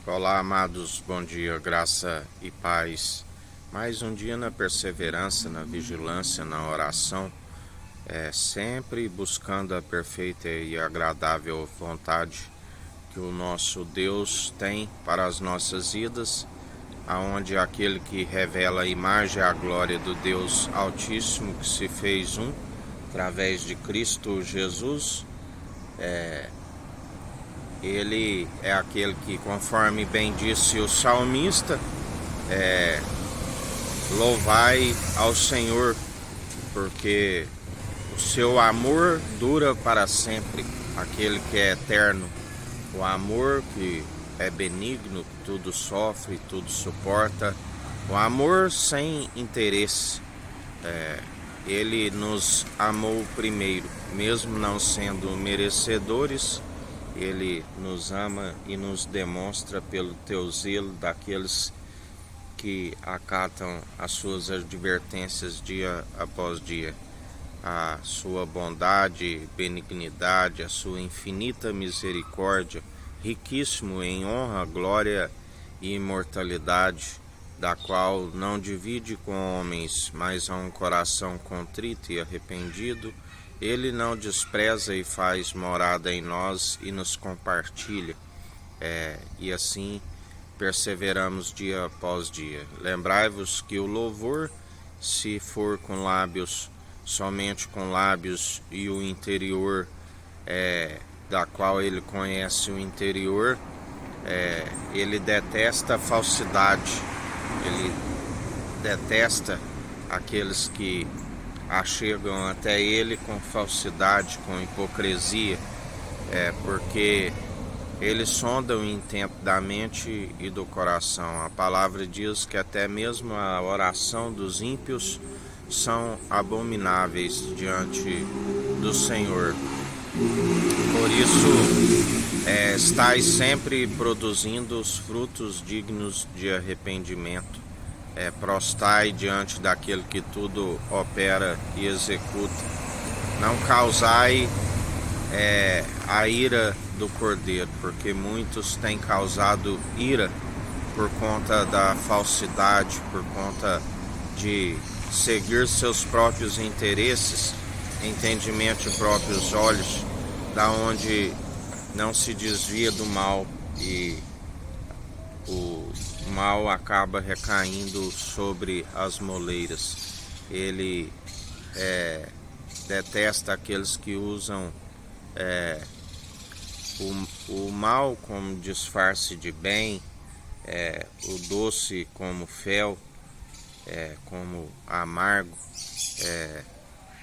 Olá, amados, bom dia, graça e paz. Mais um dia na perseverança, na vigilância, na oração, sempre buscando a perfeita e agradável vontade que o nosso Deus tem para as nossas vidas, aonde aquele que revela a imagem e a glória do Deus Altíssimo, que se fez um, através de Cristo Jesus, ele é aquele que, conforme bem disse o salmista, louvai ao Senhor, porque o seu amor dura para sempre, aquele que é eterno, o amor que é benigno, que tudo sofre, tudo suporta, o amor sem interesse. Ele nos amou primeiro, mesmo não sendo merecedores. Ele nos ama e nos demonstra pelo teu zelo daqueles que acatam as suas advertências dia após dia. A sua bondade, benignidade, a sua infinita misericórdia, riquíssimo em honra, glória e imortalidade, da qual não divide com homens, mas a um coração contrito e arrependido, ele não despreza e faz morada em nós e nos compartilha, e assim perseveramos dia após dia. Lembrai-vos que o louvor, se for com lábios, somente com lábios, e o interior, da qual ele conhece o interior, ele detesta a falsidade, ele detesta aqueles que achegam até ele com falsidade, com hipocrisia, porque ele sonda o intento da mente e do coração. A palavra diz que até mesmo a oração dos ímpios são abomináveis diante do Senhor. Por isso, estais sempre produzindo os frutos dignos de arrependimento. Prostai diante daquele que tudo opera e executa. Não causai a ira do Cordeiro, porque muitos têm causado ira por conta da falsidade, por conta de seguir seus próprios interesses, entendimento de próprios olhos, da onde não se desvia do mal, e o mal acaba recaindo sobre as moleiras. Ele detesta aqueles que usam o mal como disfarce de bem, o doce como fel, como amargo,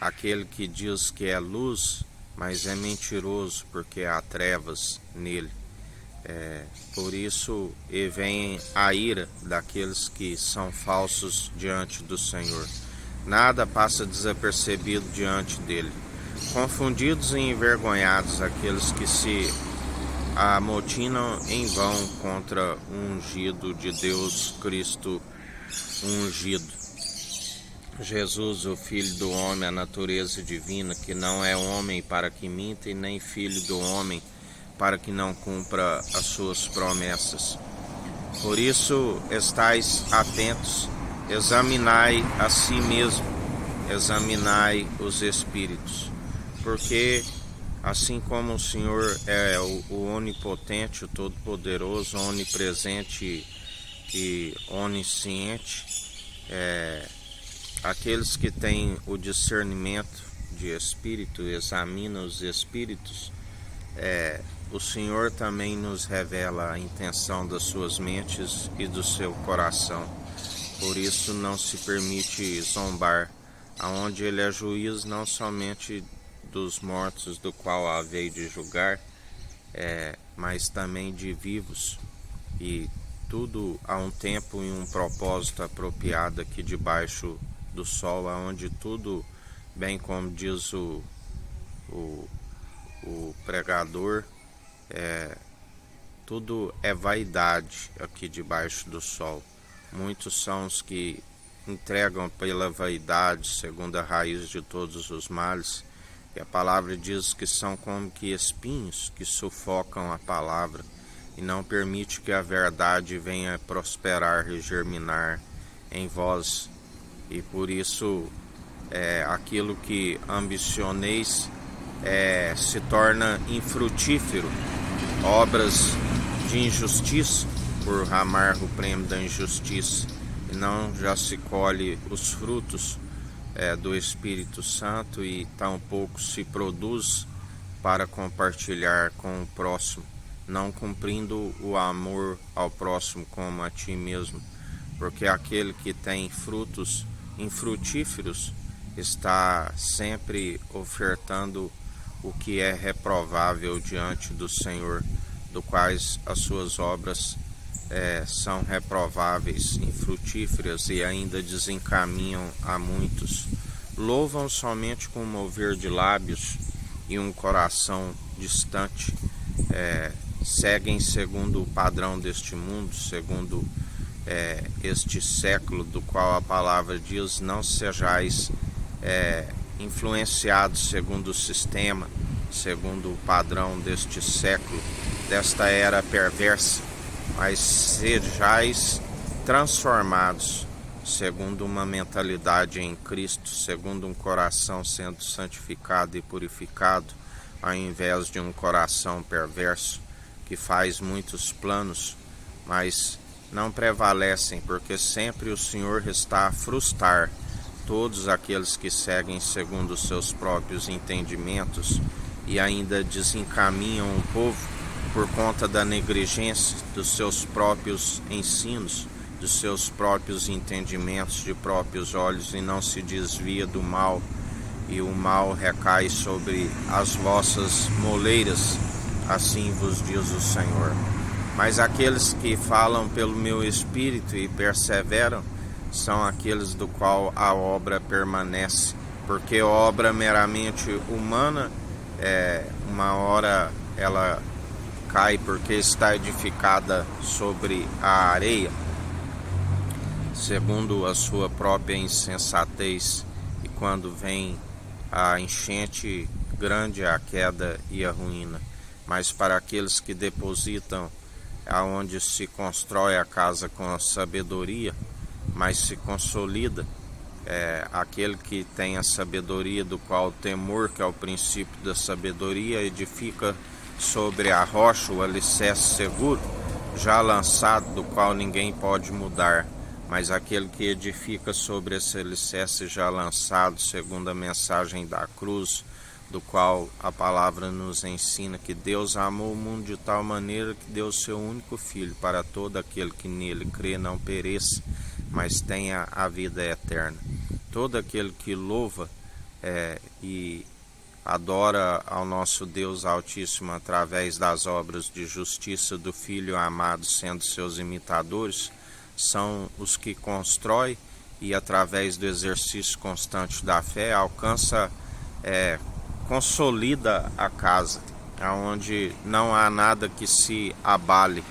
aquele que diz que é luz, mas é mentiroso porque há trevas nele. Por isso vem a ira daqueles que são falsos diante do Senhor. Nada passa desapercebido diante dele. Confundidos e envergonhados aqueles que se amotinam em vão contra o ungido de Deus, Cristo ungido. Jesus, o Filho do homem, a natureza divina, que não é homem para que minta, e nem filho do homem para que não cumpra as suas promessas. Por isso, estais atentos, examinai a si mesmo, examinai os espíritos, porque assim como o Senhor é o onipotente, o todo-poderoso, onipresente e onisciente, aqueles que têm o discernimento de espírito, examinam os espíritos, o Senhor também nos revela a intenção das suas mentes e do seu coração. Por isso não se permite zombar, aonde ele é juiz não somente dos mortos, do qual há veio de julgar, mas também de vivos, e tudo há um tempo e um propósito apropriado aqui debaixo do sol, aonde tudo, bem como diz o pregador, tudo é vaidade aqui debaixo do sol. Muitos são os que entregam pela vaidade, segundo a raiz de todos os males, e a palavra diz que são como que espinhos que sufocam a palavra. e não permite que a verdade venha prosperar e germinar em vós. E por isso aquilo que ambicioneis se torna infrutífero, obras de injustiça, por amar o prêmio da injustiça, e não já se colhe os frutos do Espírito Santo, e tampouco se produz para compartilhar com o próximo, não cumprindo o amor ao próximo como a ti mesmo, porque aquele que tem frutos infrutíferos está sempre ofertando o que é reprovável diante do Senhor, do quais as suas obras são reprováveis, infrutíferas, e ainda desencaminham a muitos. Louvam somente com um mover de lábios e um coração distante, seguem segundo o padrão deste mundo, segundo este século, do qual a palavra diz: não sejais influenciados segundo o sistema, segundo o padrão deste século, desta era perversa, mas sejais transformados segundo uma mentalidade em Cristo, segundo um coração sendo santificado e purificado, ao invés de um coração perverso que faz muitos planos, mas não prevalecem, porque sempre o Senhor está a frustrar todos aqueles que seguem segundo os seus próprios entendimentos e ainda desencaminham o povo por conta da negligência dos seus próprios ensinos, dos seus próprios entendimentos de próprios olhos, e não se desvia do mal, e o mal recai sobre as vossas moleiras, assim vos diz o Senhor. Mas aqueles que falam pelo meu Espírito e perseveram são aqueles do qual a obra permanece, porque obra meramente humana, uma hora ela cai porque está edificada sobre a areia, segundo a sua própria insensatez, e quando vem a enchente grande, a queda e a ruína. Mas para aqueles que depositam aonde se constrói a casa com a sabedoria, mas se consolida, aquele que tem a sabedoria, do qual o temor, que é o princípio da sabedoria, edifica sobre a rocha, o alicerce seguro, já lançado, do qual ninguém pode mudar. Mas aquele que edifica sobre esse alicerce já lançado, segundo a mensagem da cruz, do qual a palavra nos ensina que Deus amou o mundo de tal maneira que deu o seu único Filho, para todo aquele que nele crê não pereça, mas tenha a vida eterna. Todo aquele que louva e adora ao nosso Deus Altíssimo através das obras de justiça do Filho amado, sendo seus imitadores, são os que constroem e, através do exercício constante da fé, consolida a casa, onde não há nada que se abale.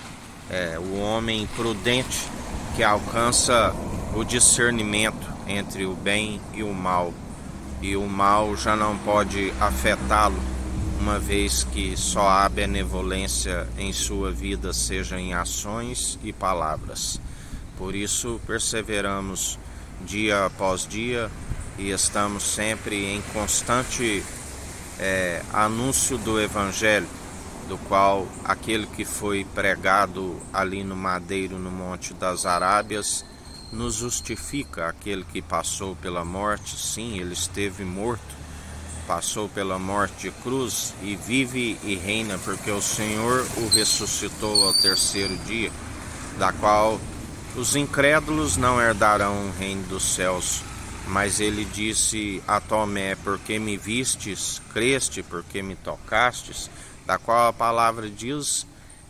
O homem prudente que alcança o discernimento entre o bem e o mal, e o mal já não pode afetá-lo, uma vez que só há benevolência em sua vida, seja em ações e palavras. Por isso perseveramos dia após dia e estamos sempre em constante anúncio do Evangelho, do qual aquele que foi pregado ali no madeiro no Monte das Arábias nos justifica. Aquele que passou pela morte, sim, ele esteve morto, passou pela morte de cruz e vive e reina, porque o Senhor o ressuscitou ao terceiro dia, da qual os incrédulos não herdarão o reino dos céus. Mas ele disse a Tomé: porque me vistes, creste, porque me tocastes, da qual a palavra diz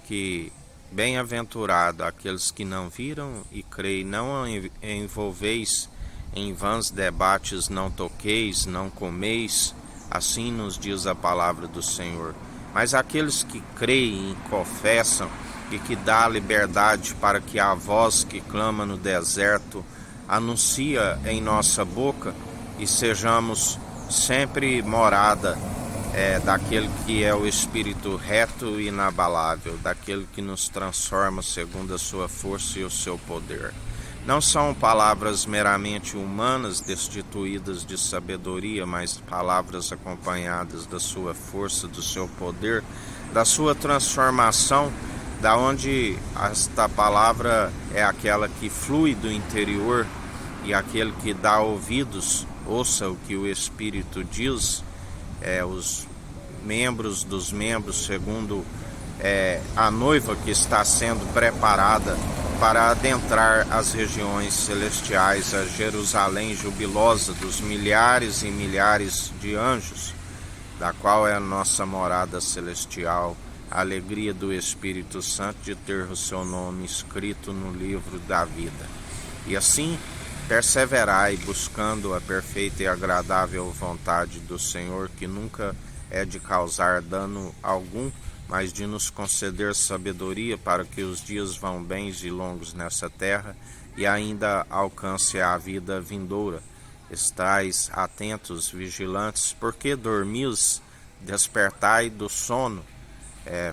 que bem-aventurado aqueles que não viram e creem. Não envolveis em vãs debates, não toqueis, não comeis, assim nos diz a palavra do Senhor. Mas aqueles que creem e confessam, e que dá liberdade para que a voz que clama no deserto anuncia em nossa boca, e sejamos sempre morada daquele que é o Espírito reto e inabalável, daquele que nos transforma segundo a sua força e o seu poder. Não são palavras meramente humanas destituídas de sabedoria, mas palavras acompanhadas da sua força, do seu poder, da sua transformação, da onde esta palavra é aquela que flui do interior, e aquele que dá ouvidos, ouça o que o Espírito diz. Os membros dos membros, segundo a noiva que está sendo preparada para adentrar as regiões celestiais, a Jerusalém jubilosa dos milhares e milhares de anjos, da qual é a nossa morada celestial, a alegria do Espírito Santo de ter o seu nome escrito no livro da vida. E assim, perseverai buscando a perfeita e agradável vontade do Senhor, que nunca é de causar dano algum, mas de nos conceder sabedoria para que os dias vão bens e longos nessa terra e ainda alcance a vida vindoura. Estais atentos, vigilantes, porque dormis, despertai do sono,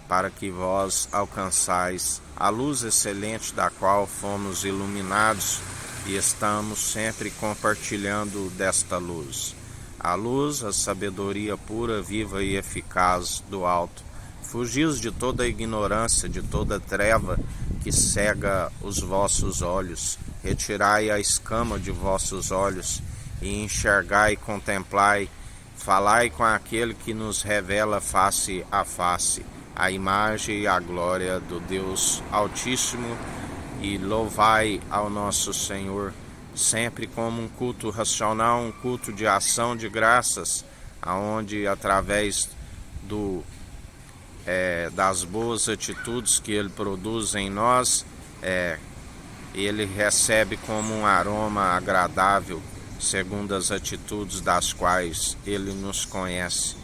para que vós alcançais a luz excelente da qual fomos iluminados e estamos sempre compartilhando desta luz. A luz, a sabedoria pura, viva e eficaz do alto. Fugis de toda ignorância, de toda treva que cega os vossos olhos. Retirai a escama de vossos olhos e enxergai e contemplai. Falai com aquele que nos revela face a face a imagem e a glória do Deus Altíssimo, e louvai ao nosso Senhor sempre como um culto racional, um culto de ação de graças, aonde através das boas atitudes que Ele produz em nós, Ele recebe como um aroma agradável, segundo as atitudes das quais Ele nos conhece.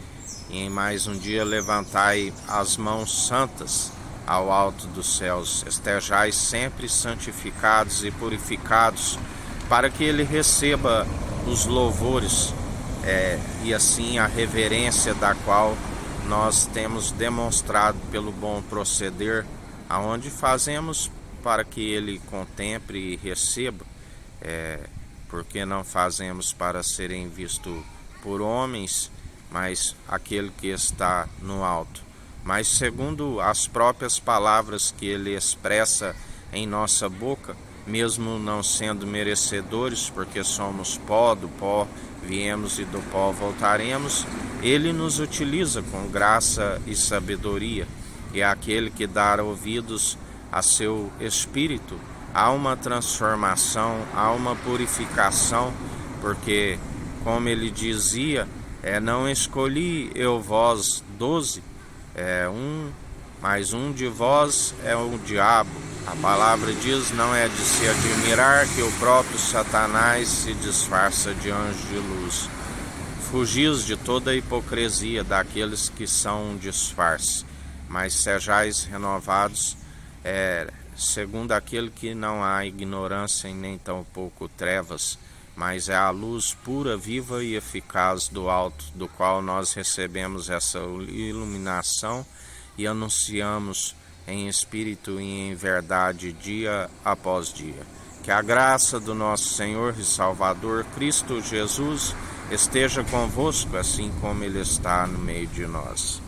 E em mais um dia levantai as mãos santas ao alto dos céus, estejais sempre santificados e purificados, para que Ele receba os louvores e assim a reverência da qual nós temos demonstrado pelo bom proceder, aonde fazemos para que Ele contemple e receba, porque não fazemos para serem vistos por homens, mas aquele que está no alto. Mas segundo as próprias palavras que Ele expressa em nossa boca, mesmo não sendo merecedores, porque somos pó, do pó viemos e do pó voltaremos, Ele nos utiliza com graça e sabedoria, e é aquele que dá ouvidos a seu Espírito. Há uma transformação, há uma purificação, porque, como Ele dizia, não escolhi eu vós 12, mas um de vós é o diabo. A palavra diz, não é de se admirar que o próprio Satanás se disfarça de anjo de luz. Fugis de toda a hipocrisia daqueles que são um disfarce, mas sejais renovados, segundo aquele que não há ignorância e nem tampouco trevas, mas é a luz pura, viva e eficaz do alto, do qual nós recebemos essa iluminação e anunciamos em espírito e em verdade dia após dia. Que a graça do nosso Senhor e Salvador Cristo Jesus esteja convosco, assim como Ele está no meio de nós.